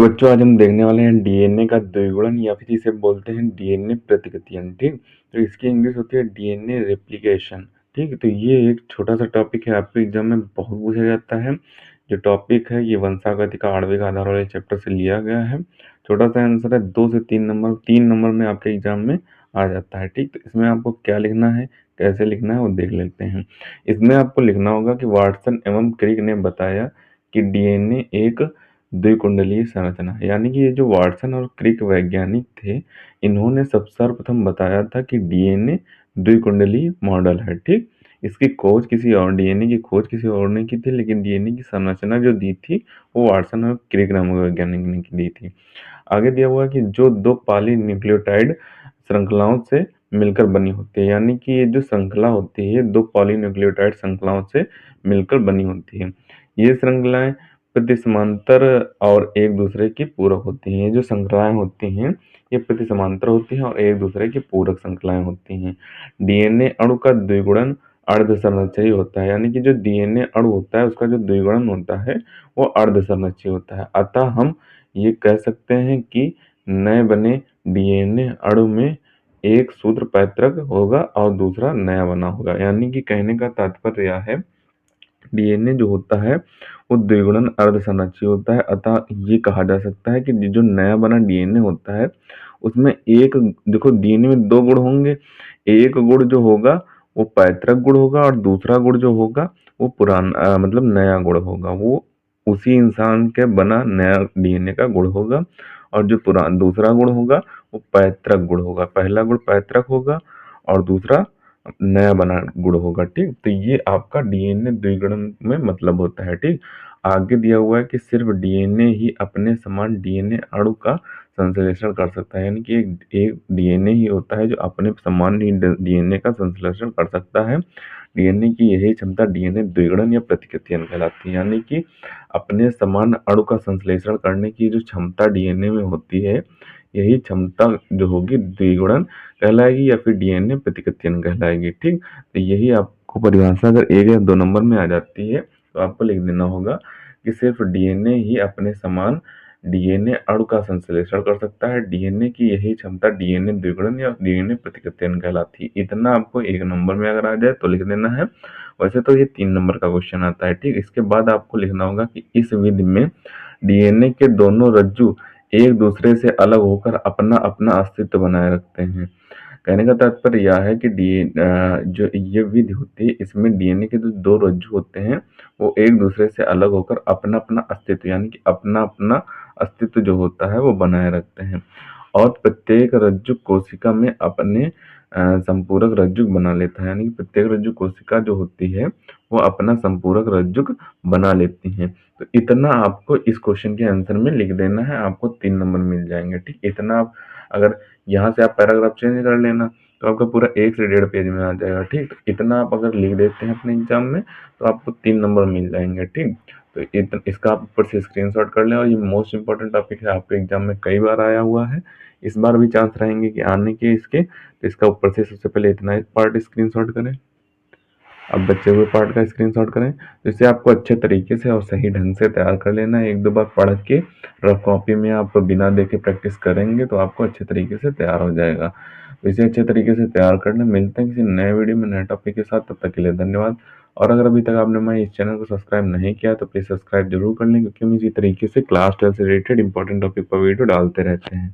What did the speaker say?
बच्चों आज हम देखने वाले हैं डीएनए का द्विगुणन या फिर इसे बोलते हैं डीएनए प्रतिकृतियां। ठीक, तो इसकी इंग्लिश होती है डीएनए रेप्लिकेशन। ठीक, तो ये एक छोटा सा टॉपिक है, आपके एग्जाम में बहुत पूछा जाता है। जो टॉपिक है ये वंशागति का आणविक आधार वाले चैप्टर से लिया गया है। छोटा सा आंसर है, 2 से 3 नंबर, 3 नंबर में आपके एग्जाम में आ जाता है। ठीक, तो इसमें आपको क्या लिखना है, कैसे लिखना है वो देख लेते हैं। इसमें आपको लिखना होगा कि वाटसन एवं क्रिक ने बताया कि डीएनए एक द्विकुंडलीय संरचना है। यानी कि ये जो वाटसन और क्रिक वैज्ञानिक थे, इन्होंने सब सर्वप्रथम बताया था कि डीएनए द्विकुंडलीय मॉडल है। ठीक, इसकी खोज किसी और डीएनए की खोज किसी और ने की थी, लेकिन डीएनए की संरचना जो दी थी वो वाटसन और क्रिक नामक वैज्ञानिक ने दी थी। आगे दिया हुआ है कि जो दो पॉलीन्यूक्लियोटाइड श्रृंखलाओं से मिलकर बनी होती है। यानी कि ये जो श्रृंखला होती है दो पॉलीन्यूक्लियोटाइड श्रृंखलाओं से मिलकर बनी होती है। ये श्रृंखलाएं प्रति समांतर और एक दूसरे की पूरक होती हैं। ये जो श्रृंखलाएं होती हैं ये प्रति समांतर होती हैं और एक दूसरे की पूरक श्रृंखलाएं होती हैं। डीएनए अणु का द्विगुणन अर्ध संरचयी होता है। यानी कि जो डीएनए अणु होता है उसका जो द्विगुणन होता है वो अर्ध संरचयी होता है। अतः हम ये कह सकते हैं कि नए बने डीएनए अणु में एक सूत्र पैतृक होगा और दूसरा नया बना होगा। यानी कि कहने का तात्पर्य यह है, डीएनए जो होता है वो द्विगुणन अर्धसंरचयी होता है। अतः ये कहा जा सकता है कि जो नया बना डीएनए होता है उसमें एक, देखो डीएनए में दो गुण होंगे, एक गुण जो होगा वो पैतृक गुण होगा और दूसरा गुण जो होगा वो पुराना मतलब नया गुण होगा। वो उसी इंसान के बना नया डीएनए का गुण होगा और जो पुराना दूसरा गुण होगा वो पैतृक गुण होगा। पहला गुण पैतृक होगा और दूसरा नया बना गुण होगा। ठीक, तो ये आपका डीएनए द्विगुणन में मतलब होता है। ठीक, आगे दिया हुआ है कि सिर्फ डीएनए ही अपने समान डीएनए अणु का संश्लेषण कर सकता है। यानी कि एक डीएनए ही होता है जो अपने समान डीएनए का संश्लेषण कर सकता है। डीएनए की यही क्षमता डीएनए द्विगुणन या प्रतिकृतियां कहलाती है। यानी कि अपने समान अणु का संश्लेषण करने की जो क्षमता डीएनए में होती है, यही क्षमता जो होगी द्विगुणन कहलाएगी या फिर डीएनए प्रतिकृतियां कहलाएगी। ठीक, तो यही आपको परिभाषा अगर 1 या 2 नंबर में आ जाती है तो आपको लिख देना होगा कि सिर्फ डीएनए ही अपने समान डीएनए अणु का संश्लेषण कर सकता है। डीएनए की यही क्षमता डीएनए द्विगुणन या डीएनए प्रतिकृतियां कहलाती है। इतना आपको 1 नंबर में अगर आ जाए तो लिख देना है। वैसे तो ये 3 नंबर का क्वेश्चन आता है। ठीक, इसके बाद आपको लिखना होगा कि इस विधि में डीएनए के दोनों रज्जु एक दूसरे से अलग होकर अपना अपना अस्तित्व बनाए रखते हैं। कहने का तात्पर्य यह है कि जो ये विधि होती है इसमें डीएनए के जो दो रज्जु होते हैं वो एक दूसरे से अलग होकर अपना अपना अस्तित्व यानी कि अपना अपना अस्तित्व जो होता है वो बनाए रखते हैं और प्रत्येक रज्जु कोशिका में अपने संपूरक रज्जुक बना लेता है। यानी कि प्रत्येक रज्जु कोशिका जो होती है वो अपना संपूरक रज्जुक बना लेती हैं। तो इतना आपको इस क्वेश्चन के आंसर में लिख देना है, आपको 3 नंबर मिल जाएंगे। ठीक, इतना आप अगर यहाँ से आप पैराग्राफ चेंज कर लेना तो आपका पूरा 1 से 1.5 पेज में आ जाएगा। ठीक, तो इतना आप अगर लिख देते हैं अपने एग्जाम में तो आपको 3 नंबर मिल जाएंगे। ठीक, तो इसका आप ऊपर से स्क्रीनशॉट कर लें। और ये मोस्ट इंपॉर्टेंट टॉपिक है, आपके एग्जाम में कई बार आया हुआ है, इस बार भी चांस रहेंगे कि आने के इसके। तो इसका ऊपर से सबसे पहले इतना एक पार्ट स्क्रीनशॉट करें, अब बचे हुए पार्ट का स्क्रीनशॉट करें, जिससे आपको अच्छे तरीके से और सही ढंग से तैयार कर लेना है। 1-2 बार पढ़ के रफ कॉपी में आप बिना देखे प्रैक्टिस करेंगे तो आपको अच्छे तरीके से तैयार हो जाएगा। तो इसे अच्छे तरीके से तैयार करना, मिलते हैं किसी नए वीडियो में नए टॉपिक के साथ। तब तक के लिए धन्यवाद। और अगर अभी तक आपने हमारे इस चैनल को सब्सक्राइब नहीं किया तो प्लीज़ सब्सक्राइब जरूर कर लें, क्योंकि हम इसी तरीके से क्लास 12 से रिलेटेड इंपॉर्टेंट टॉपिक पर वीडियो डालते रहते हैं।